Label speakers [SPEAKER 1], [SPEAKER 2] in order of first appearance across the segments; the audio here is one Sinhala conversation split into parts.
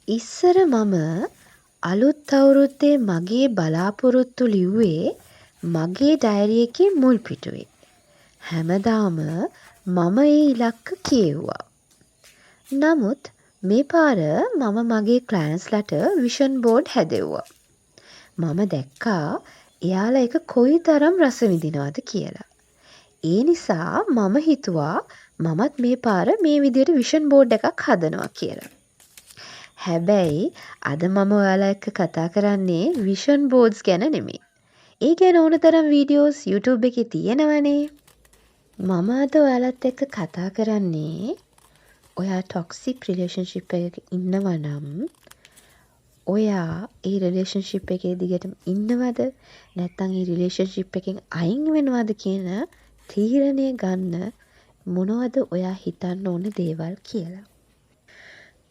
[SPEAKER 1] ඉස්සර මම අලුත් අවුරුද්දේ මගේ බලාපොරොත්තු ලිව්වේ මගේ ඩයරි එකේ මුල් පිටුවේ. හැමදාම මම ඒ ඉලක්ක කියෙව්වා. නමුත් මේ පාර මම මගේ ක්ලයන්ට්ස්ලට විෂන් බෝඩ් හැදෙව්වා. මම දැක්කා එයාලා ඒක කොයිතරම් රස විඳිනවද කියලා. ඒ නිසා මම හිතුවා මමත් මේ පාර මේ විදිහට විෂන් බෝඩ් එකක් හදනවා කියලා. හැබැයි අද මම ඔයාලා එක්ක කතා කරන්නේ විෂන් බෝඩ්ස් ගැන නෙමෙයි. ඒ ගැන ඕන තරම් වීඩියෝස් YouTube එකේ තියෙනවනේ. මම අද ඔයාලත් එක්ක කතා කරන්නේ ඔයා ටොක්සික් රිලේෂන්ෂිප් එකක ඉන්නවා නම් ඔයා ඒ රිලේෂන්ෂිප් එකේ දිගටම ඉන්නවද නැත්නම් ඒ රිලේෂන්ෂිප් එකෙන් අයින් වෙනවද කියන තීරණය ගන්න මොනවද ඔයා හිතන්න ඕන දේවල් කියලා.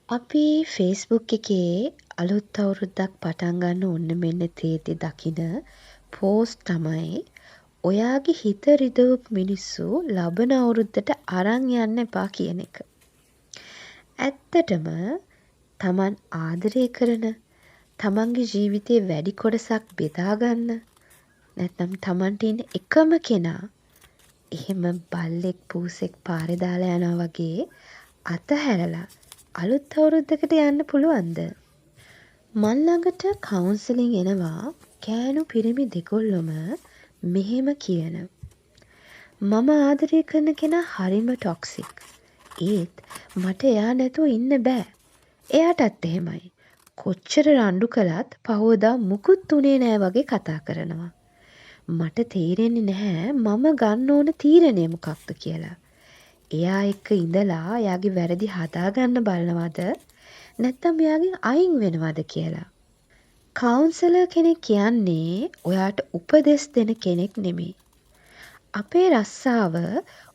[SPEAKER 1] අපි ෆේස්බුක් එකේ අලුත් අවුරුද්දක් පටන් ගන්න ඔන්න මෙන්න තේති දකින පෝස්ට් තමයි ඔයාගේ හිත රිදවපු මිනිස්සු ලබන අවුරුද්දට අරන් යන්න එපා කියන එක. ඇත්තටම තමන් ආදරය කරන තමන්ගේ ජීවිතේ වැඩි කොටසක් බෙදා ගන්න නැත්නම් තමන්ට ඉන්න එකම කෙනා එහෙම බල්ලෙක් පූසෙක් පාරේ දාලා යනවා වගේ අතහැරලා අලුත් අවුරුද්දකට යන්න පුළුවන්ද? මන් ළඟට කවුන්සලින් එනවා කෑනු පිරිමි දෙකොල්ලොම මෙහෙම කියන. මම ආදරය කරන කෙනා හරිම ටොක්සික්. ඒත් මට එයා නැතුව ඉන්න බෑ. එයාටත් එහෙමයි. කොච්චර රණ්ඩු කළත් පහෝදා මුකුත් උනේ නෑ වගේ කතා කරනවා. මට තේරෙන්නේ නැහැ මම ගන්න ඕන තීරණය මොකක්ද කියලා. එයා එක්ක ඉඳලා එයාගේ වැරදි හදාගන්න බලනවද නැත්නම් එයාගෙන් අයින් වෙනවද කියලා. කවුන්සලර් කෙනෙක් කියන්නේ ඔයාට උපදෙස් දෙන කෙනෙක් නෙමෙයි. අපේ රස්සාව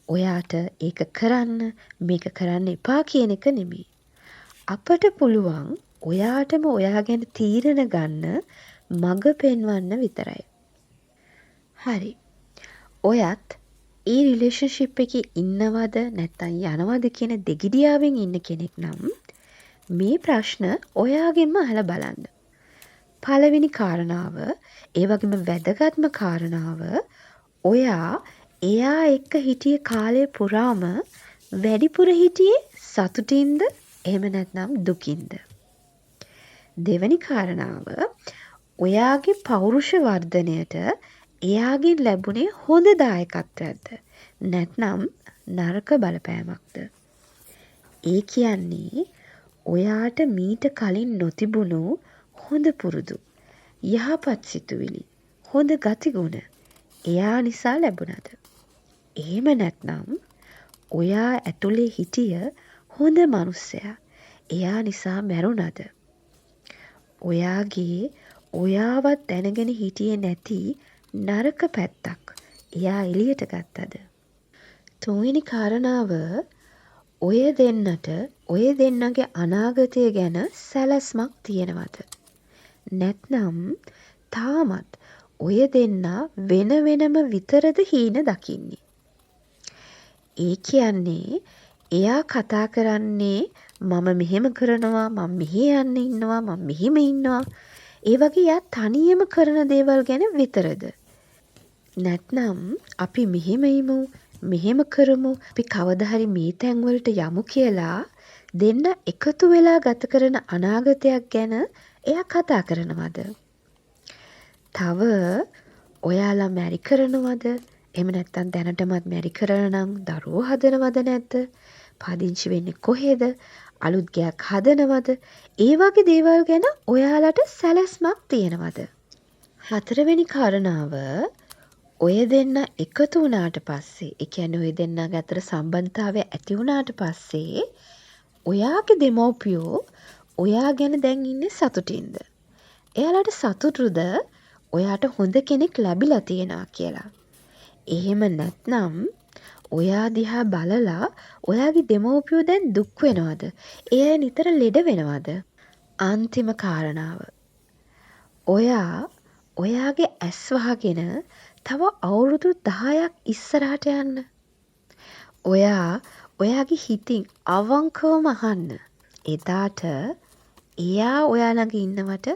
[SPEAKER 1] ඔයාට ඒක කරන්න මේක කරන්න එපා කියන එක නෙමෙයි. අපට පුළුවන් ඔයාටම ඔයා ගැන තීරණ ගන්න මඟ පෙන්වන්න විතරයි. හරි. ඔයත් ඒ රිලේෂන්ෂිප් එකේ ඉන්නවද නැත්නම් යනවද කියන දෙගිඩියාවෙන් ඉන්න කෙනෙක් නම් මේ ප්‍රශ්න ඔයාගෙන්ම අහලා බලන්න. පළවෙනි කාරණාව, ඒ වගේම වැදගත්ම කාරණාව, ඔයා එයා එක්ක හිටිය කාලය පුරාම වැඩිපුර හිටියේ සතුටින්ද එහෙම නැත්නම් දුකින්ද? දෙවෙනි කාරණාව, ඔයාගේ පෞරුෂ වර්ධනයට එයාගෙන් ලැබුණේ හොඳ දායකත්වයක්ද නැත්නම් නරක බලපෑමක්ද? ඒ කියන්නේ ඔයාට මීට කලින් නොතිබුණු හොඳ පුරුදු යහපත් සිතුවිලි හොඳ ගතිගුණ එයා නිසා ලැබුණද? එහෙම නැත්නම් ඔයා ඇතුලේ හිටිය හොඳ මිනිස්සයා එයා නිසා මැරුණද? ඔයාගේ ඔයාවත් දැනගෙන හිටියේ නැති නරක පැත්තක් එයා එළියට ගත්තද? තුන්වෙනි කාරණාව, ඔය දෙන්නට ඔය දෙන්නගේ අනාගතය ගැන සැලැස්මක් තියෙනවද? නැත්නම් තාමත් ඔය දෙන්නා වෙන වෙනම විතරද හීන දකින්නේ? ඒ කියන්නේ එයා කතා කරන්නේ මම මෙහෙම කරනවා මම මෙහෙ යන්න ඉන්නවා මම මෙහෙම ඉන්නවා ඒ වගේ එයා තනියම කරන දේවල් ගැන විතරද? නැත්නම් අපි මෙහෙම ඉමු මෙහෙම කරමු අපි කවදා හරි මේ තැන් වලට යමු කියලා දෙන්න එකතු වෙලා ගත කරන අනාගතයක් ගැන එයා කතා කරනවද? තව ඔයාලා මැරි කරනවද? එහෙම නැත්නම් දැනටමත් මැරි කරලා නම් දරුවෝ හදනවද නැද්ද? පදිංචි වෙන්නේ කොහෙද? අලුත් ගයක් හදනවද? ඒ වගේ දේවල් ගැන ඔයාලට සැලැස්මක් තියෙනවද? හතරවෙනි කාරණාව, ඔය දෙන්න එකතු වුණාට පස්සේ, ඒ කියන්නේ ඔය දෙන්නගේ අතර සම්බන්ධතාවය ඇති වුණාට පස්සේ ඔයාගේ දෙමව්පියෝ ඔයා ගැන දැන් ඉන්නේ සතුටින්ද? එයාලට සතුටුද ඔයාට හොඳ කෙනෙක් ලැබිලා තියෙනවා කියලා? එහෙම නැත්නම් ඔයා දිහා බලලා ඔයාගේ දෙමව්පියෝ දැන් දුක් වෙනවද? ඒ අය නිතර ලෙඩ වෙනවද? අන්තිම කාරණාව, ඔයාගේ ඇස් වහගෙන තව අවුරුදු 10ක් ඉස්සරහට යන්න. ඔයාගේ හිතින් අවංකවම අහන්න. එදාට එයා ඔයා ළඟ ඉන්නවට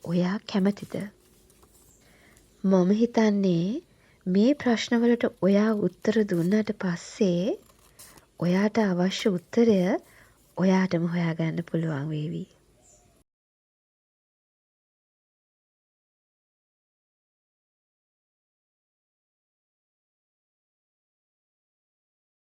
[SPEAKER 1] ඔයා කැමතිද? මම හිතන්නේ මේ ප්‍රශ්නවලට ඔයා උත්තර දුන්නට පස්සේ ඔයාට අවශ්‍ය උත්තරය ඔයාටම හොයාගන්න පුළුවන් වේවි.